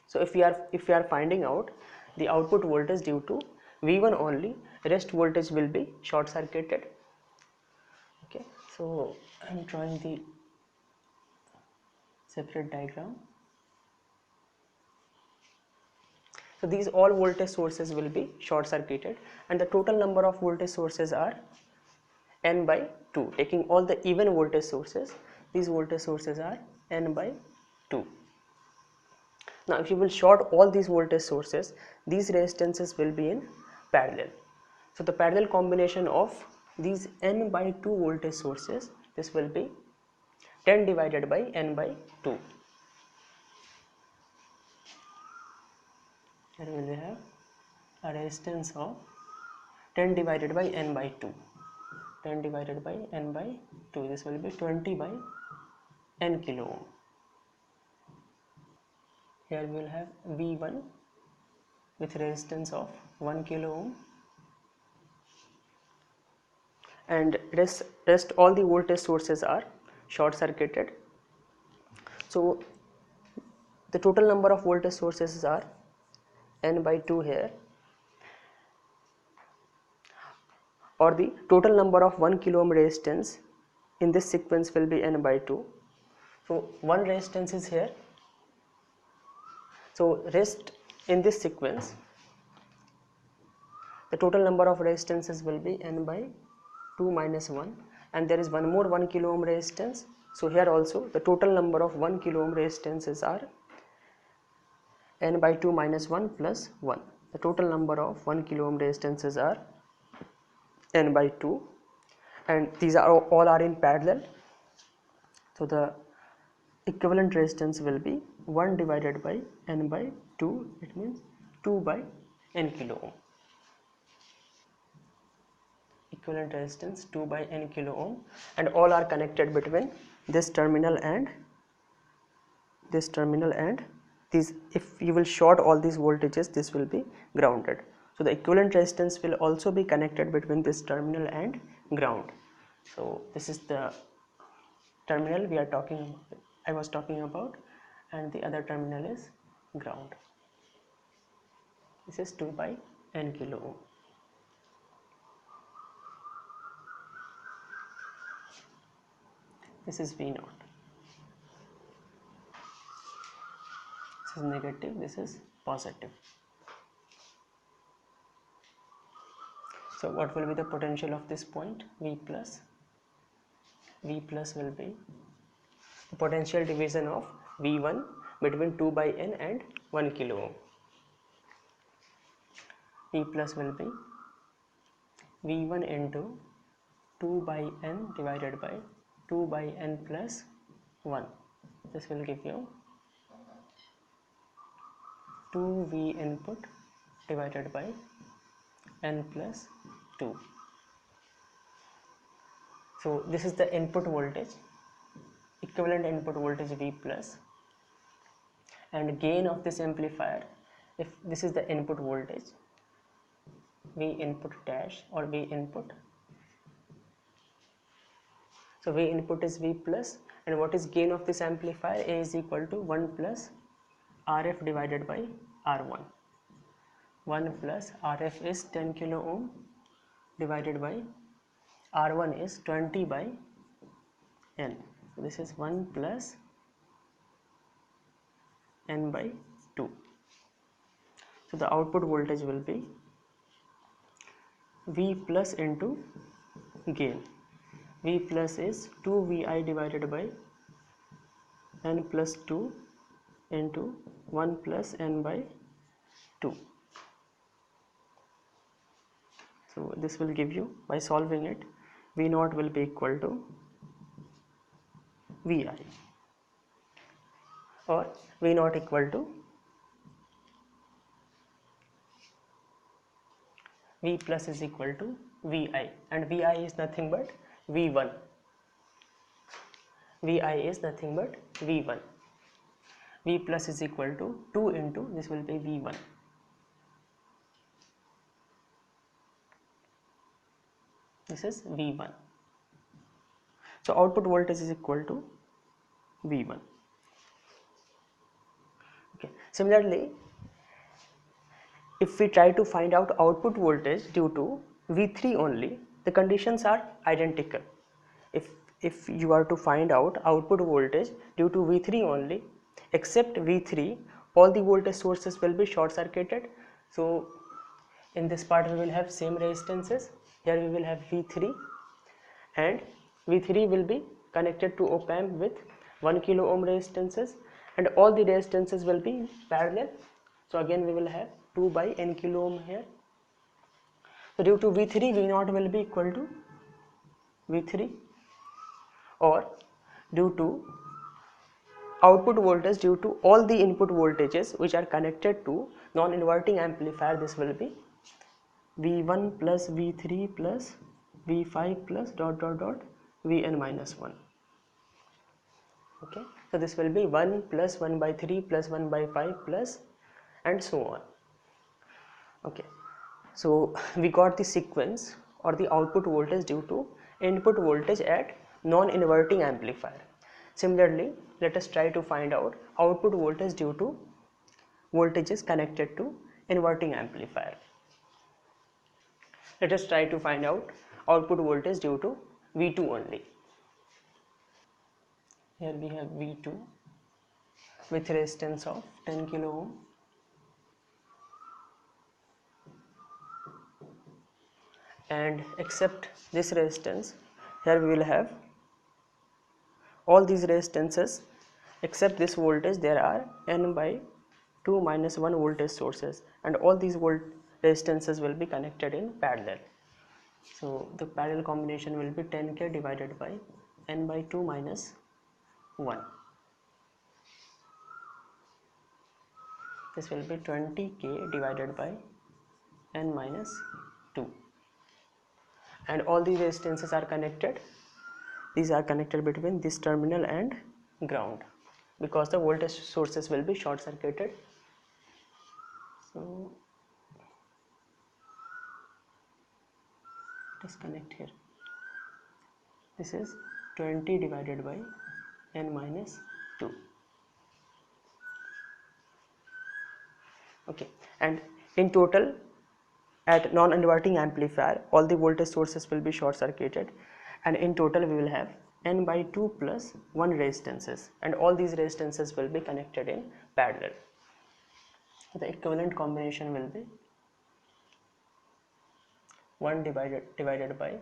So if we are finding out the output voltage due to V1 only, rest voltage will be short circuited. Okay, so I am drawing the separate diagram. So these all voltage sources will be short circuited, and the total number of voltage sources are n by 2. Taking all the even voltage sources, these voltage sources are n by 2. Now if you will short all these voltage sources, these resistances will be in parallel. So the parallel combination of these n by 2 voltage sources, this will be 10 divided by n by 2. here we will have a resistance of 10 divided by n by 2. 10 divided by n by 2, this will be 20 by n kilo ohm. Here we will have V1 with resistance of 1 kilo ohm, and rest all the voltage sources are short circuited. So the total number of voltage sources are n by 2 here, or the total number of 1 kilo ohm resistance in this sequence will be n by 2. So one resistance is here, so rest in this sequence the total number of resistances will be n by 2 minus 1, and there is one more 1 kilo ohm resistance. So here also the total number of 1 kilo ohm resistances are n by 2 minus 1 plus 1. The total number of 1 kilo ohm resistances are n by 2, and these are all are in parallel. So the equivalent resistance will be 1 divided by n by 2, it means 2 by n kilo ohm. Equivalent resistance 2 by n kilo ohm, and all are connected between this terminal and this terminal, and these, if you will short all these voltages, this will be grounded. So the equivalent resistance will also be connected between this terminal and ground. So this is the terminal I was talking about, and the other terminal is ground. This is 2 by n kilo ohm. This is V naught. This is negative, this is positive. So what will be the potential of this point? V plus. V plus will be the potential division of V1 between 2 by n and 1 kilo ohm. V plus will be V1 into 2 by n divided by 2 by n plus 1. This will give you 2V input divided by n plus 2. So this is the input voltage, equivalent input voltage V plus, and gain of this amplifier, if this is the input voltage, V input dash or V input. So V input is V plus, and what is gain of this amplifier? A is equal to 1 plus RF divided by R1. 1 plus RF is 10 kilo ohm divided by R1 is 20 by N. So this is 1 plus N by 2. So the output voltage will be V plus into gain. V plus is 2Vi divided by N plus 2 into 1 plus N by 2. So this will give you, by solving it, V naught will be equal to Vi, or V naught equal to V plus is equal to Vi, and Vi is nothing but V1. Vi is nothing but V1. V plus is equal to 2 into, this will be V1. This is V1. So output voltage is equal to V1. Okay. Similarly, if we try to find out output voltage due to V3 only, the conditions are identical. If you are to find out output voltage due to V3 only, except V3, all the voltage sources will be short circuited. So in this part we will have same resistances. Here we will have V3, and V3 will be connected to op amp with 1 kilo ohm resistances, and all the resistances will be parallel. So again we will have 2 by n kilo ohm here. So due to V3, V naught will be equal to V3, or due to output voltage due to all the input voltages which are connected to non-inverting amplifier, this will be V1 plus V3 plus V5 plus dot dot dot Vn minus 1. Okay, so this will be 1 plus 1 by 3 plus 1 by 5 plus and so on. Okay, so we got the sequence or the output voltage due to input voltage at non-inverting amplifier. Similarly, let us try to find out output voltage due to voltages connected to inverting amplifier. Let us try to find out output voltage due to V2 only. Here we have V2 with resistance of 10 kilo ohm and except this resistance, here we will have all these resistances except this voltage. There are n by 2 minus 1 voltage sources and all these resistances will be connected in parallel. So the parallel combination will be 10k divided by n by 2 minus 1. This will be 20k divided by n minus 2. And all these resistances are connected. These are connected between this terminal and ground because the voltage sources will be short circuited. So disconnect here. This is 20 divided by n minus 2. Okay, and in total at non-inverting amplifier all the voltage sources will be short circuited and in total we will have n by 2 plus 1 resistances and all these resistances will be connected in parallel. The equivalent combination will be 1 divided by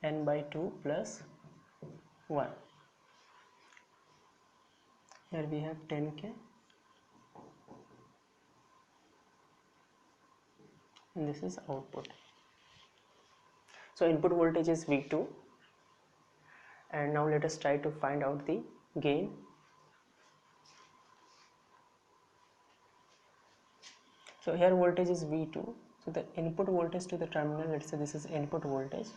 n by 2 plus 1. Here we have 10k and this is output. So input voltage is V2 and now let us try to find out the gain. So here voltage is V2, so the input voltage to the terminal, let's say this is input voltage.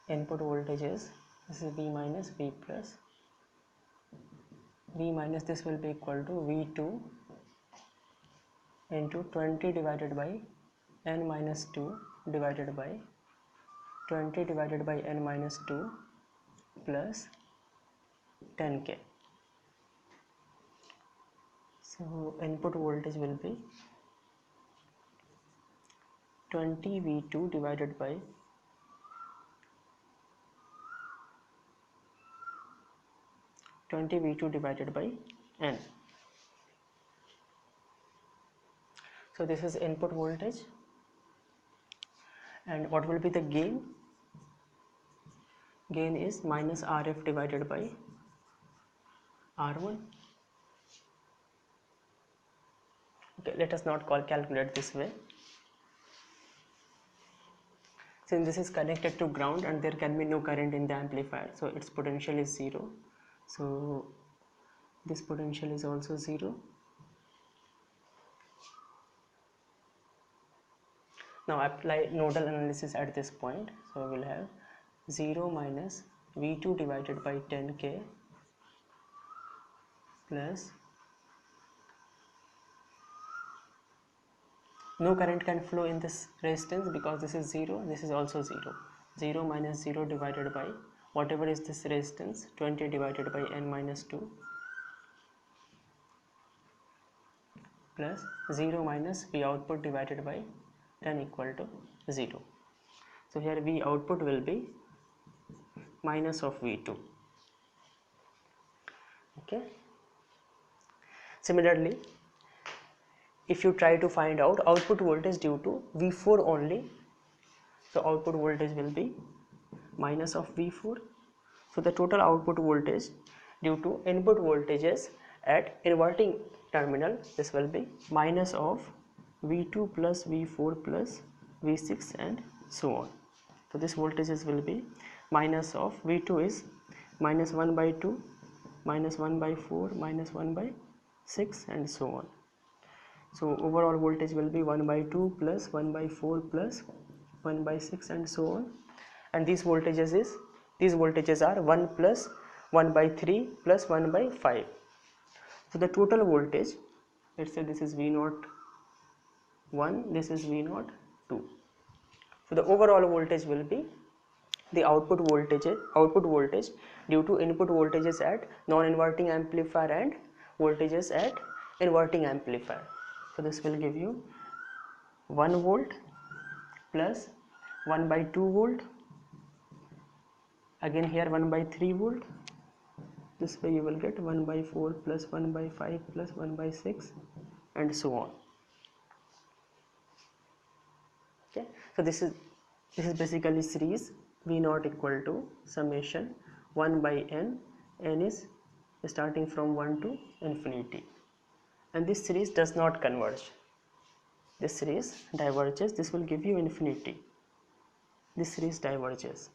Input voltage is, this is V minus V plus. V minus this will be equal to V2 into 20 divided by n minus 2 divided by 20 divided by n minus 2 plus 10k. So input voltage will be 20 V2 divided by 20 V2 divided by n. So this is input voltage and what will be the gain? Gain is minus RF divided by R1. Okay, let us not calculate this way. Since this is connected to ground and there can be no current in the amplifier, so its potential is 0. So this potential is also 0. Now apply nodal analysis at this point. So we will have 0 minus V2 divided by 10k plus no current can flow in this resistance because this is 0, this is also 0. 0 minus 0 divided by whatever is this resistance, 20 divided by n minus 2 plus 0 minus V output divided by 10 equal to 0. So here V output will be minus of V2. Okay. Similarly, if you try to find out output voltage due to V4 only, so output voltage will be minus of V4. So the total output voltage due to input voltages at inverting terminal, this will be minus of V2 plus V4 plus V6 and so on. So this voltages will be minus of V2 is minus 1 by 2, minus 1 by 4, minus 1 by 6 and so on. So overall voltage will be 1 by 2 plus 1 by 4 plus 1 by 6 and so on. And these voltages are 1 plus 1 by 3 plus 1 by 5. So the total voltage, let's say this is V0 1, this is V0 2. So the overall voltage will be the output voltage due to input voltages at non-inverting amplifier and voltages at inverting amplifier. So this will give you 1 volt plus 1 by 2 volt, again here 1 by 3 volt. This way you will get 1 by 4 plus 1 by 5 plus 1 by 6 and so on. Okay, so this is basically series V0 equal to summation 1 by n. N is starting from 1 to infinity, and this series does not converge. This series diverges. This will give you infinity. This series diverges.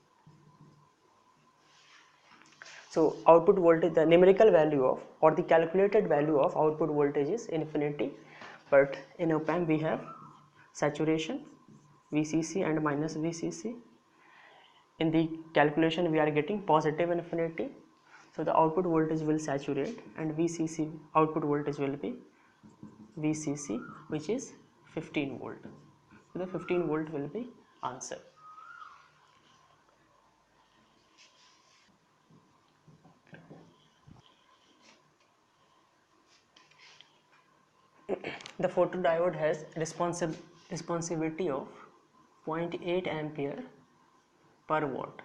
So output voltage, the numerical value of or the calculated value of output voltage is infinity, but in op-amp we have saturation, VCC and minus VCC. In the calculation we are getting positive infinity, so the output voltage will saturate and VCC output voltage will be VCC, which is 15 volt. So the 15 volt will be answer. The photodiode has responsivity of 0.8 ampere per watt.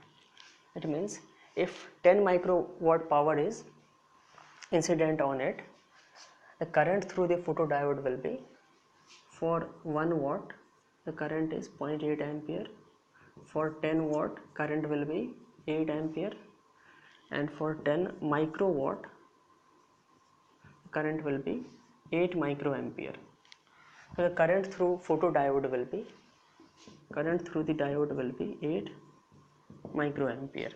It means if 10 microwatt power is incident on it, the current through the photodiode will be, for 1 watt the current is 0.8 ampere, for 10 watt current will be 8 ampere, and for 10 microwatt current will be 8 microampere. So the current through photodiode will be, current through the diode will be 8 microampere.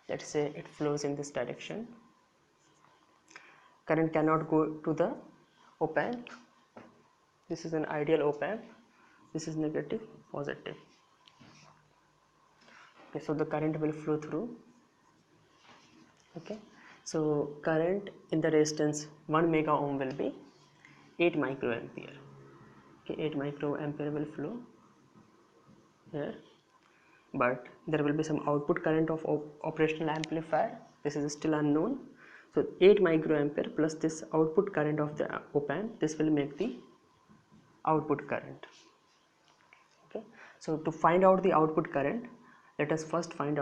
Let's say it flows in this direction. Current cannot go to the op-amp. This is an ideal op-amp. This is negative, positive. Okay, so the current will flow through. Okay, so current in the resistance 1 mega ohm will be 8 microampere. Okay, 8 microampere will flow here, but there will be some output current of operational amplifier. This is still unknown. So 8 microampere plus this output current of the op-amp, this will make the output current. Okay, so to find out the output current, let us not find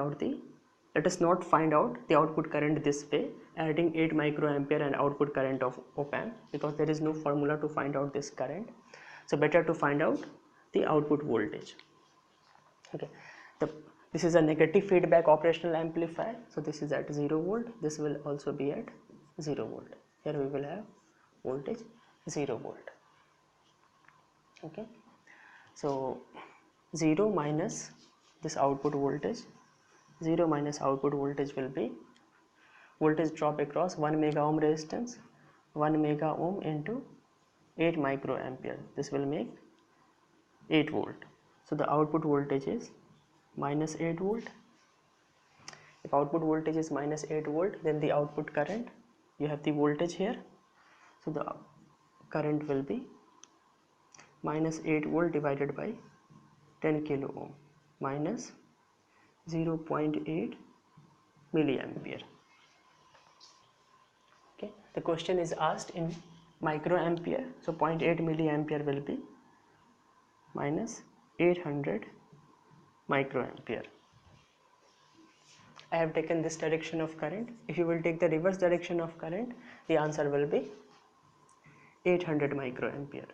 out the output current this way, adding 8 microampere and output current of op-amp, because there is no formula to find out this current. So better to find out the output voltage. Okay, this is a negative feedback operational amplifier, so this is at 0 volt. This will also be at 0 volt. Here we will have voltage 0 volt. Okay, so 0 minus this output voltage, 0 minus output voltage will be voltage drop across 1 mega ohm resistance, 1 mega ohm into 8 microampere. This will make 8 volt. So the output voltage is minus 8 volt. If output voltage is minus 8 volt, then the output current, you have the voltage here, so the current will be minus 8 volt divided by 10 kilo ohm minus 0.8 milliampere. Okay, the question is asked in microampere, so 0.8 milliampere will be minus 800 microampere. I have taken this direction of current. If you will take the reverse direction of current, the answer will be 800 microampere.